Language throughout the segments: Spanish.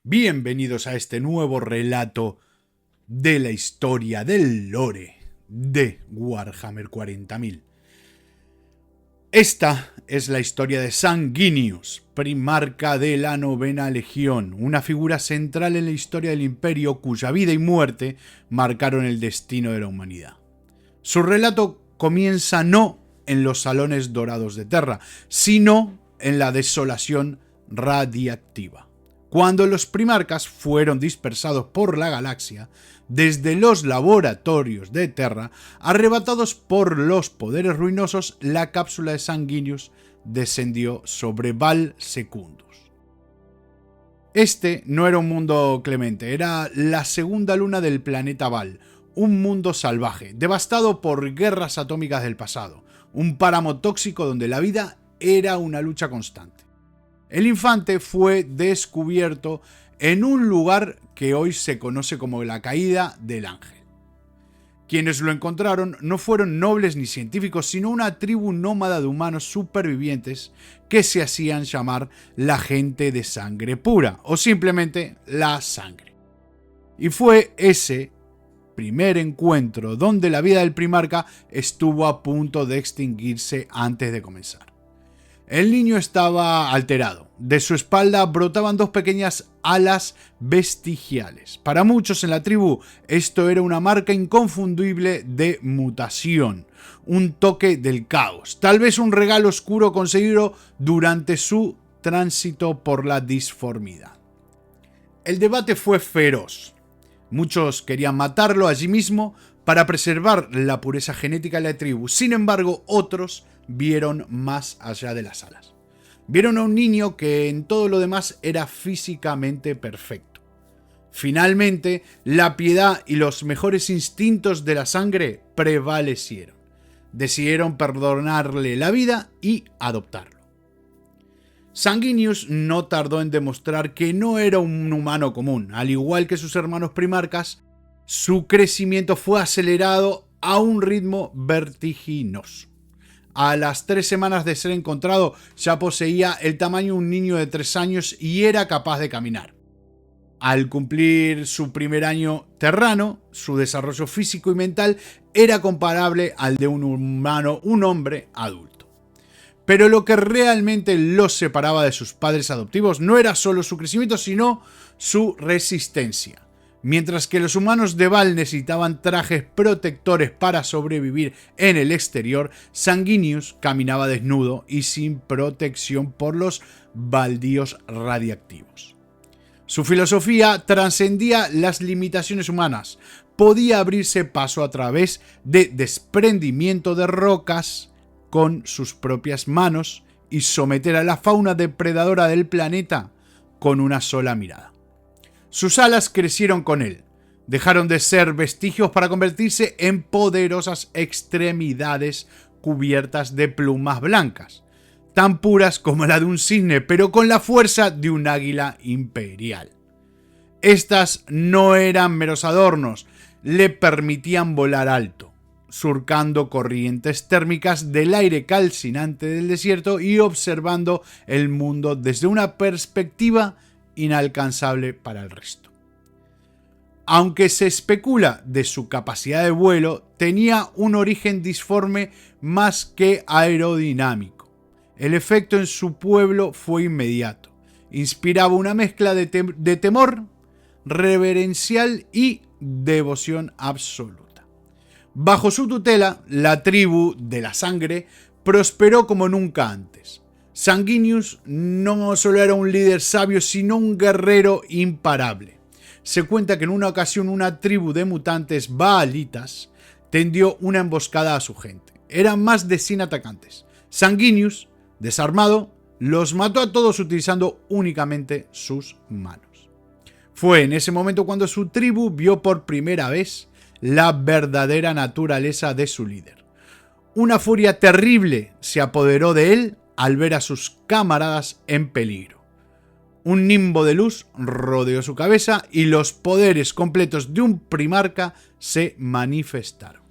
Bienvenidos a este nuevo relato de la historia del lore de Warhammer 40.000. Esta es la historia de Sanguinius, primarca de la 9ª Legión, una figura central en la historia del Imperio cuya vida y muerte marcaron el destino de la humanidad. Su relato comienza no en los salones dorados de Terra, sino en la desolación radiactiva, cuando los primarcas fueron dispersados por la galaxia desde los laboratorios de Terra. Arrebatados por los poderes ruinosos, la cápsula de Sanguinius descendió sobre Val Secundus. Este no era un mundo clemente, era la segunda luna del planeta Val, un mundo salvaje, devastado por guerras atómicas del pasado, un páramo tóxico donde la vida era una lucha constante. El infante fue descubierto en un lugar que hoy se conoce como la Caída del Ángel. Quienes lo encontraron no fueron nobles ni científicos, sino una tribu nómada de humanos supervivientes que se hacían llamar la gente de sangre pura, o simplemente la sangre. Y fue ese primer encuentro donde la vida del primarca estuvo a punto de extinguirse antes de comenzar. El niño estaba alterado. De su espalda brotaban dos pequeñas alas vestigiales. Para muchos en la tribu, esto era una marca inconfundible de mutación, un toque del caos, tal vez un regalo oscuro conseguido durante su tránsito por la disformidad. El debate fue feroz. Muchos querían matarlo allí mismo para preservar la pureza genética de la tribu. Sin embargo, otros vieron más allá de las alas. Vieron a un niño que en todo lo demás era físicamente perfecto. Finalmente, la piedad y los mejores instintos de la sangre prevalecieron. Decidieron perdonarle la vida y adoptarlo. Sanguinius no tardó en demostrar que no era un humano común. Al igual que sus hermanos primarcas, su crecimiento fue acelerado a un ritmo vertiginoso. A las 3 semanas de ser encontrado, ya poseía el tamaño de un niño de 3 años y era capaz de caminar. Al cumplir su primer año terrano, su desarrollo físico y mental era comparable al de un humano, un hombre adulto. Pero lo que realmente los separaba de sus padres adoptivos no era solo su crecimiento, sino su resistencia. Mientras que los humanos de Val necesitaban trajes protectores para sobrevivir en el exterior, Sanguinius caminaba desnudo y sin protección por los baldíos radiactivos. Su filosofía trascendía las limitaciones humanas. Podía abrirse paso a través de desprendimiento de rocas con sus propias manos y someter a la fauna depredadora del planeta con una sola mirada. Sus alas crecieron con él, dejaron de ser vestigios para convertirse en poderosas extremidades cubiertas de plumas blancas, tan puras como la de un cisne, pero con la fuerza de un águila imperial. Estas no eran meros adornos, le permitían volar alto, surcando corrientes térmicas del aire calcinante del desierto y observando el mundo desde una perspectiva inalcanzable para el resto. Aunque se especula de su capacidad de vuelo, tenía un origen disforme más que aerodinámico. El efecto en su pueblo fue inmediato. Inspiraba una mezcla de temor reverencial y devoción absoluta. Bajo su tutela, la tribu de la sangre prosperó como nunca antes. Sanguinius no solo era un líder sabio, sino un guerrero imparable. Se cuenta que en una ocasión una tribu de mutantes baalitas tendió una emboscada a su gente. Eran más de 100 atacantes. Sanguinius, desarmado, los mató a todos utilizando únicamente sus manos. Fue en ese momento cuando su tribu vio por primera vez la verdadera naturaleza de su líder. Una furia terrible se apoderó de él al ver a sus camaradas en peligro. Un nimbo de luz rodeó su cabeza y los poderes completos de un primarca se manifestaron.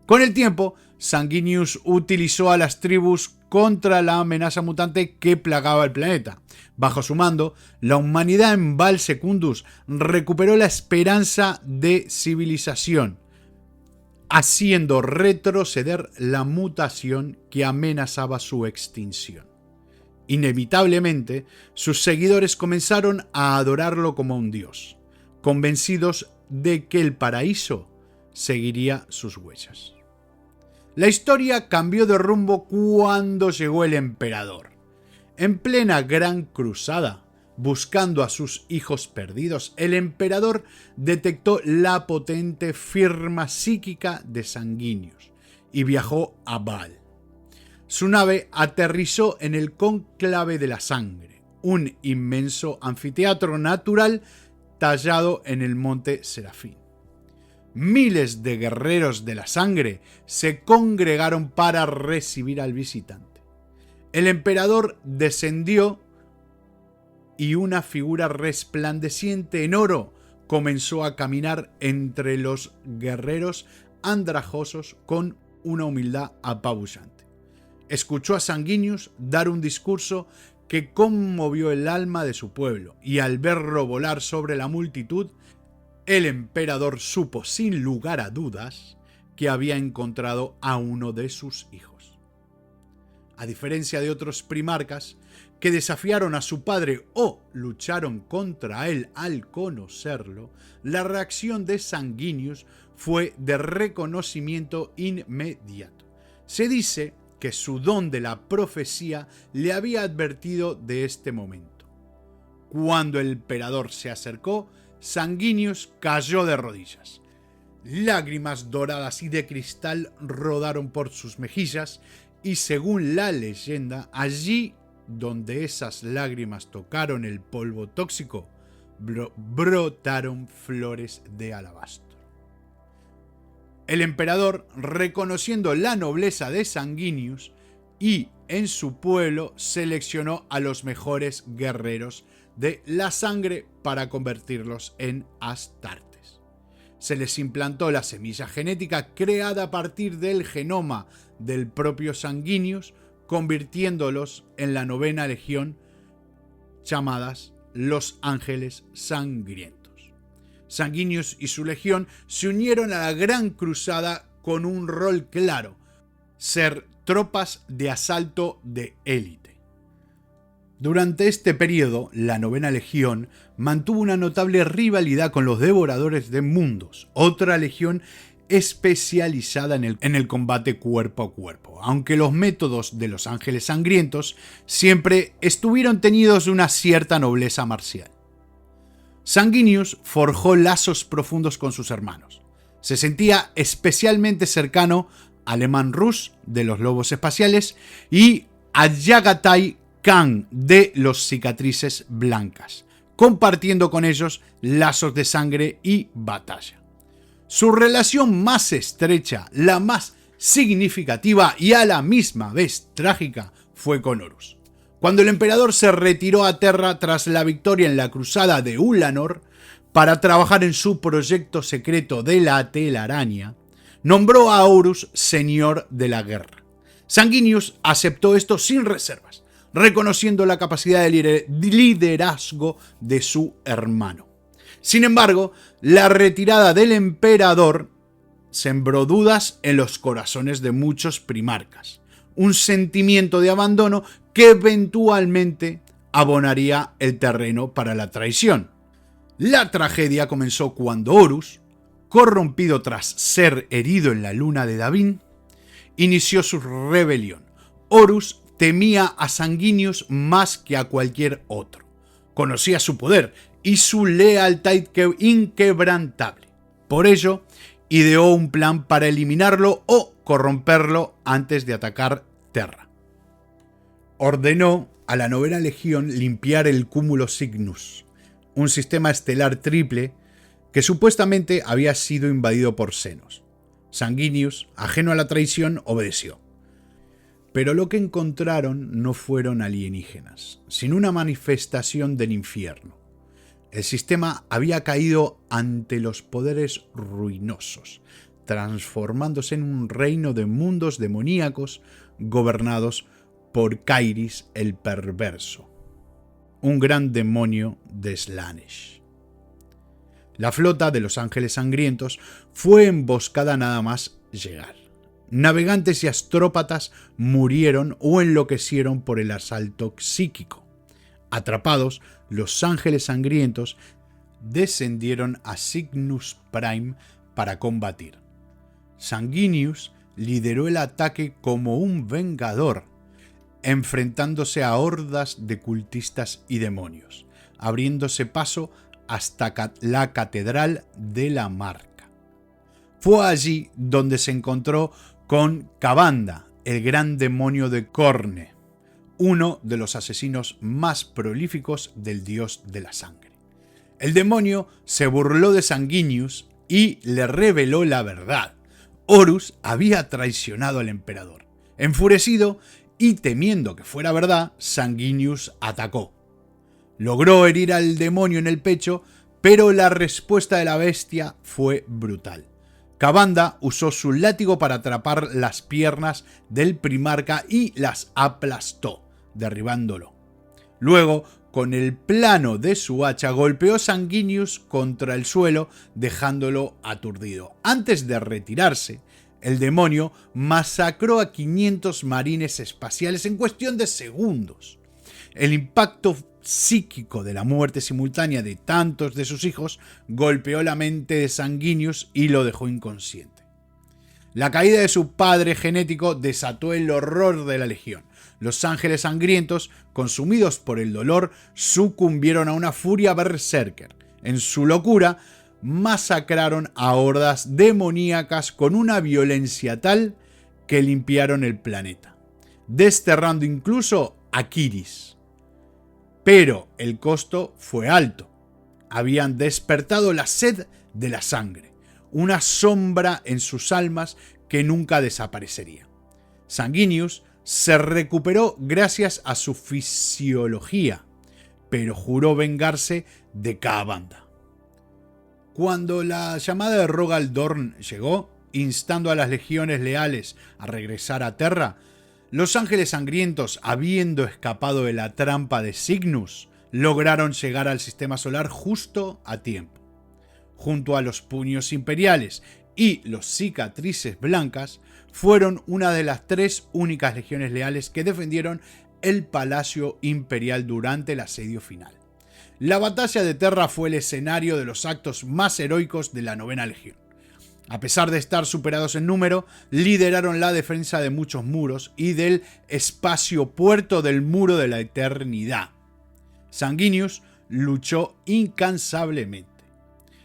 Con el tiempo, Sanguinius utilizó a las tribus contra la amenaza mutante que plagaba el planeta. Bajo su mando, la humanidad en Val Secundus recuperó la esperanza de civilización, haciendo retroceder la mutación que amenazaba su extinción. Inevitablemente, sus seguidores comenzaron a adorarlo como un dios, convencidos de que el paraíso seguiría sus huellas. La historia cambió de rumbo cuando llegó el emperador. En plena Gran Cruzada, buscando a sus hijos perdidos, el emperador detectó la potente firma psíquica de Sanguinius y viajó a Val. Su nave aterrizó en el Cónclave de la Sangre, un inmenso anfiteatro natural tallado en el monte Serafín. Miles de guerreros de la sangre se congregaron para recibir al visitante. El emperador descendió y una figura resplandeciente en oro comenzó a caminar entre los guerreros andrajosos con una humildad apabullante. Escuchó a Sanguinius dar un discurso que conmovió el alma de su pueblo, y al verlo volar sobre la multitud, el emperador supo sin lugar a dudas que había encontrado a uno de sus hijos. A diferencia de otros primarcas que desafiaron a su padre o lucharon contra él al conocerlo, la reacción de Sanguinius fue de reconocimiento inmediato. Se dice que su don de la profecía le había advertido de este momento. Cuando el emperador se acercó, Sanguinius cayó de rodillas. Lágrimas doradas y de cristal rodaron por sus mejillas y, según la leyenda, allí donde esas lágrimas tocaron el polvo tóxico, brotaron flores de alabastro. El emperador, reconociendo la nobleza de Sanguinius y en su pueblo, seleccionó a los mejores guerreros de la sangre para convertirlos en astartes. Se les implantó la semilla genética creada a partir del genoma del propio Sanguinius, convirtiéndolos en la 9ª legión, llamadas los Ángeles Sangrientos. Sanguinius y su legión se unieron a la Gran Cruzada con un rol claro: ser tropas de asalto de élite. Durante este periodo, la 9ª Legión mantuvo una notable rivalidad con los Devoradores de Mundos, otra legión especializada en el combate cuerpo a cuerpo, aunque los métodos de los Ángeles Sangrientos siempre estuvieron teñidos de una cierta nobleza marcial. Sanguinius forjó lazos profundos con sus hermanos. Se sentía especialmente cercano a Leman Russ de los Lobos Espaciales y a Yagatai Khan de los Cicatrices Blancas, compartiendo con ellos lazos de sangre y batalla. Su relación más estrecha, la más significativa y a la misma vez trágica, fue con Horus. Cuando el emperador se retiró a Terra tras la victoria en la cruzada de Ulanor para trabajar en su proyecto secreto de la telaraña, nombró a Horus señor de la guerra. Sanguinius aceptó esto sin reservas, reconociendo la capacidad de liderazgo de su hermano. Sin embargo, la retirada del emperador sembró dudas en los corazones de muchos primarcas, un sentimiento de abandono que eventualmente abonaría el terreno para la traición. La tragedia comenzó cuando Horus, corrompido tras ser herido en la luna de Davin, inició su rebelión. Horus temía a Sanguinius más que a cualquier otro. Conocía su poder y su lealtad inquebrantable. Por ello, ideó un plan para eliminarlo o corromperlo antes de atacar Terra. Ordenó a la 9ª Legión limpiar el Cúmulo Cygnus, un sistema estelar triple que supuestamente había sido invadido por Xenos. Sanguinius, ajeno a la traición, obedeció. Pero lo que encontraron no fueron alienígenas, sino una manifestación del infierno. El sistema había caído ante los poderes ruinosos, transformándose en un reino de mundos demoníacos gobernados por Kairis el Perverso, un gran demonio de Slaanesh. La flota de los Ángeles Sangrientos fue emboscada nada más llegar. Navegantes y astrópatas murieron o enloquecieron por el asalto psíquico. Atrapados, los Ángeles Sangrientos descendieron a Cygnus Prime para combatir. Sanguinius lideró el ataque como un vengador, enfrentándose a hordas de cultistas y demonios, abriéndose paso hasta la Catedral de la Marca. Fue allí donde se encontró con Kavanda, el gran demonio de Khorne, uno de los asesinos más prolíficos del dios de la sangre. El demonio se burló de Sanguinius y le reveló la verdad. Horus había traicionado al emperador. Enfurecido y temiendo que fuera verdad, Sanguinius atacó. Logró herir al demonio en el pecho, pero la respuesta de la bestia fue brutal. Kavanda usó su látigo para atrapar las piernas del primarca y las aplastó, derribándolo. Luego, con el plano de su hacha, golpeó a Sanguinius contra el suelo, dejándolo aturdido. Antes de retirarse, el demonio masacró a 500 marines espaciales en cuestión de segundos. El impacto psíquico de la muerte simultánea de tantos de sus hijos golpeó la mente de Sanguinius y lo dejó inconsciente. La caída de su padre genético desató el horror de la legión. Los Ángeles Sangrientos, consumidos por el dolor, sucumbieron a una furia berserker. En su locura, masacraron a hordas demoníacas con una violencia tal que limpiaron el planeta, desterrando incluso a Kiris. Pero el costo fue alto. Habían despertado la sed de la sangre, una sombra en sus almas que nunca desaparecería. Sanguinius se recuperó gracias a su fisiología, pero juró vengarse de Kavanda. Cuando la llamada de Rogal Dorn llegó, instando a las legiones leales a regresar a Terra, los Ángeles Sangrientos, habiendo escapado de la trampa de Cygnus, lograron llegar al sistema solar justo a tiempo. Junto a los puños imperiales y los cicatrices blancas, fueron una de las 3 únicas legiones leales que defendieron el Palacio Imperial durante el asedio final. La batalla de Terra fue el escenario de los actos más heroicos de la 9ª Legión. A pesar de estar superados en número, lideraron la defensa de muchos muros y del espacio puerto del Muro de la Eternidad. Sanguinius luchó incansablemente.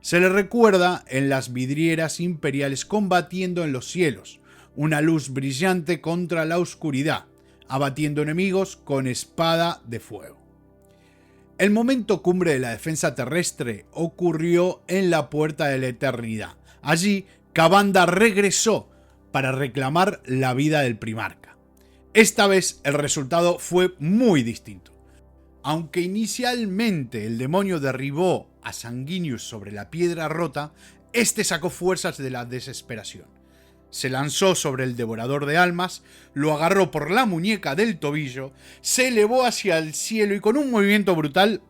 Se le recuerda en las vidrieras imperiales combatiendo en los cielos, una luz brillante contra la oscuridad, abatiendo enemigos con espada de fuego. El momento cumbre de la defensa terrestre ocurrió en la Puerta de la Eternidad. Allí, Kavanda regresó para reclamar la vida del primarca. Esta vez el resultado fue muy distinto. Aunque inicialmente el demonio derribó a Sanguinius sobre la piedra rota, este sacó fuerzas de la desesperación. Se lanzó sobre el devorador de almas, lo agarró por la muñeca del tobillo, se elevó hacia el cielo y con un movimiento brutal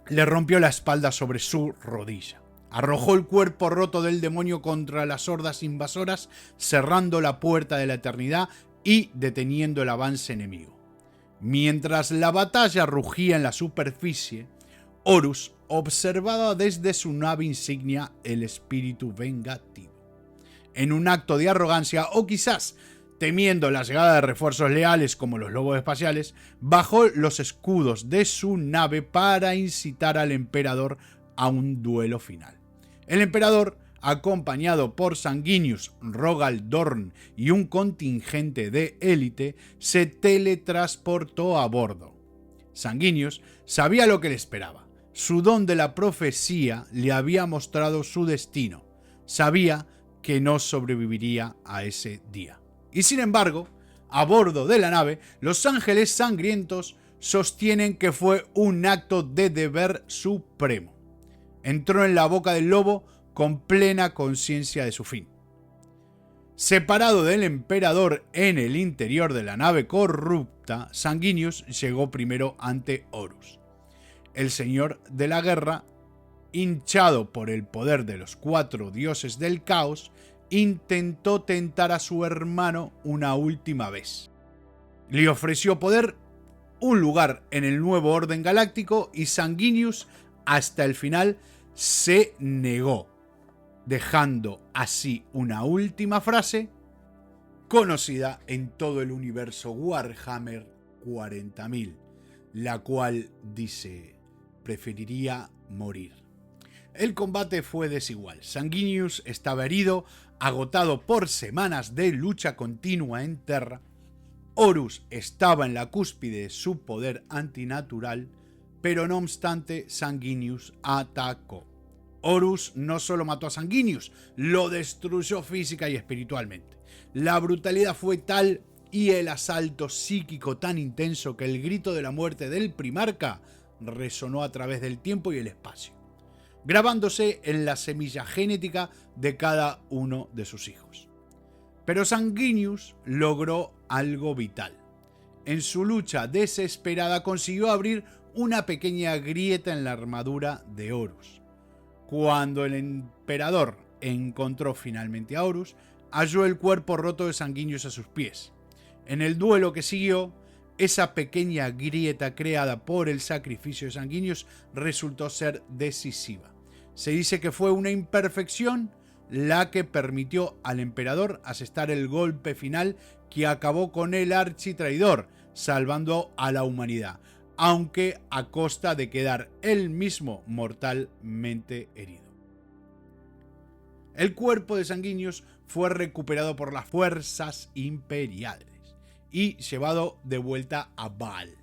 le rompió la espalda sobre su rodilla. Arrojó el cuerpo roto del demonio contra las hordas invasoras, cerrando la Puerta de la Eternidad y deteniendo el avance enemigo. Mientras la batalla rugía en la superficie, Horus observaba desde su nave insignia el espíritu vengativo. En un acto de arrogancia, o quizás temiendo la llegada de refuerzos leales como los lobos espaciales, bajó los escudos de su nave para incitar al emperador a un duelo final. El emperador, acompañado por Sanguinius, Rogal Dorn y un contingente de élite, se teletransportó a bordo. Sanguinius sabía lo que le esperaba. Su don de la profecía le había mostrado su destino. Sabía que no sobreviviría a ese día. Y sin embargo, a bordo de la nave, los Ángeles Sangrientos sostienen que fue un acto de deber supremo. Entró en la boca del lobo con plena conciencia de su fin. Separado del emperador en el interior de la nave corrupta, Sanguinius llegó primero ante Horus. El señor de la guerra, hinchado por el poder de los 4 dioses del caos, intentó tentar a su hermano una última vez. Le ofreció poder, un lugar en el nuevo orden galáctico, y Sanguinius hasta el final se negó, dejando así una última frase conocida en todo el universo Warhammer 40.000, la cual dice: preferiría morir. El combate fue desigual. Sanguinius estaba herido, agotado por semanas de lucha continua en Terra. Horus estaba en la cúspide de su poder antinatural, pero no obstante Sanguinius atacó. Horus no solo mató a Sanguinius, lo destruyó física y espiritualmente. La brutalidad fue tal y el asalto psíquico tan intenso que el grito de la muerte del primarca resonó a través del tiempo y el espacio, grabándose en la semilla genética de cada uno de sus hijos. Pero Sanguinius logró algo vital. En su lucha desesperada consiguió abrir una pequeña grieta en la armadura de Horus. Cuando el emperador encontró finalmente a Horus, halló el cuerpo roto de Sanguinius a sus pies. En el duelo que siguió, esa pequeña grieta creada por el sacrificio de Sanguinius resultó ser decisiva. Se dice que fue una imperfección la que permitió al emperador asestar el golpe final que acabó con el architraidor, salvando a la humanidad, aunque a costa de quedar él mismo mortalmente herido. El cuerpo de Sanguinius fue recuperado por las fuerzas imperiales y llevado de vuelta a Baal.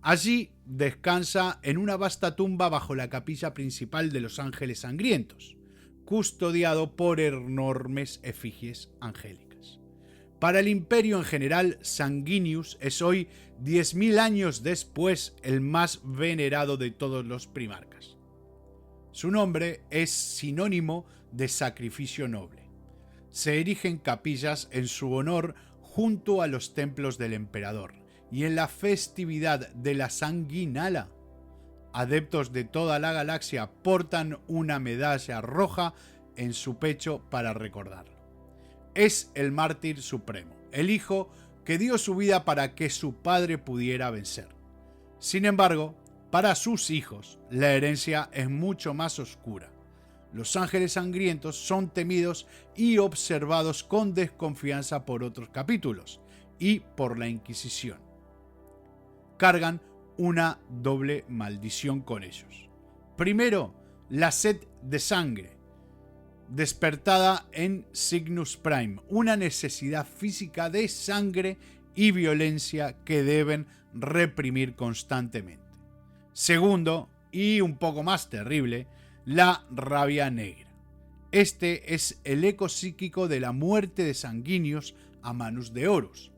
Allí descansa en una vasta tumba bajo la capilla principal de los Ángeles Sangrientos, custodiado por enormes efigies angélicas. Para el imperio en general, Sanguinius es hoy, 10.000 años después, el más venerado de todos los primarcas. Su nombre es sinónimo de sacrificio noble. Se erigen capillas en su honor junto a los templos del emperador, y en la festividad de la Sanguinala, adeptos de toda la galaxia portan una medalla roja en su pecho para recordarlo. Es el mártir supremo, el hijo que dio su vida para que su padre pudiera vencer. Sin embargo, para sus hijos, la herencia es mucho más oscura. Los ángeles sangrientos son temidos y observados con desconfianza por otros capítulos y por la Inquisición. Cargan una doble maldición con ellos. Primero, la sed de sangre, despertada en Cygnus Prime, una necesidad física de sangre y violencia que deben reprimir constantemente. Segundo, y un poco más terrible, la rabia negra. Este es el eco psíquico de la muerte de Sanguinius a manos de Horus.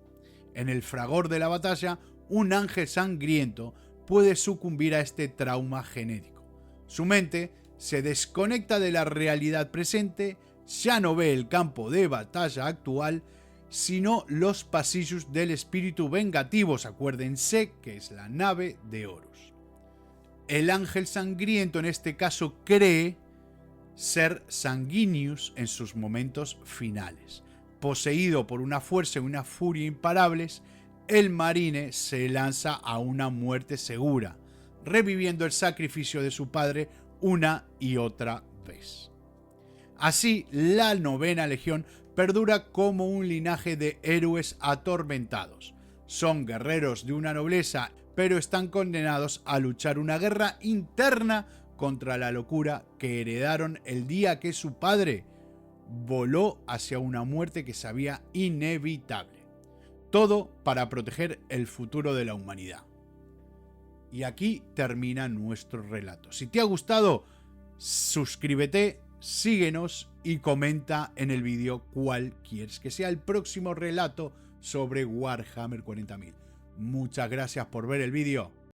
En el fragor de la batalla, un ángel sangriento puede sucumbir a este trauma genético. Su mente se desconecta de la realidad presente, ya no ve el campo de batalla actual, sino los pasillos del espíritu vengativos. Acuérdense que es la nave de Horus. El ángel sangriento en este caso cree ser Sanguinius en sus momentos finales. Poseído por una fuerza y una furia imparables, el marine se lanza a una muerte segura, reviviendo el sacrificio de su padre una y otra vez. Así, la 9ª Legión perdura como un linaje de héroes atormentados. Son guerreros de una nobleza, pero están condenados a luchar una guerra interna contra la locura que heredaron el día que su padre voló hacia una muerte que sabía inevitable. Todo para proteger el futuro de la humanidad. Y aquí termina nuestro relato. Si te ha gustado, suscríbete, síguenos y comenta en el vídeo cuál quieres que sea el próximo relato sobre Warhammer 40.000. Muchas gracias por ver el vídeo.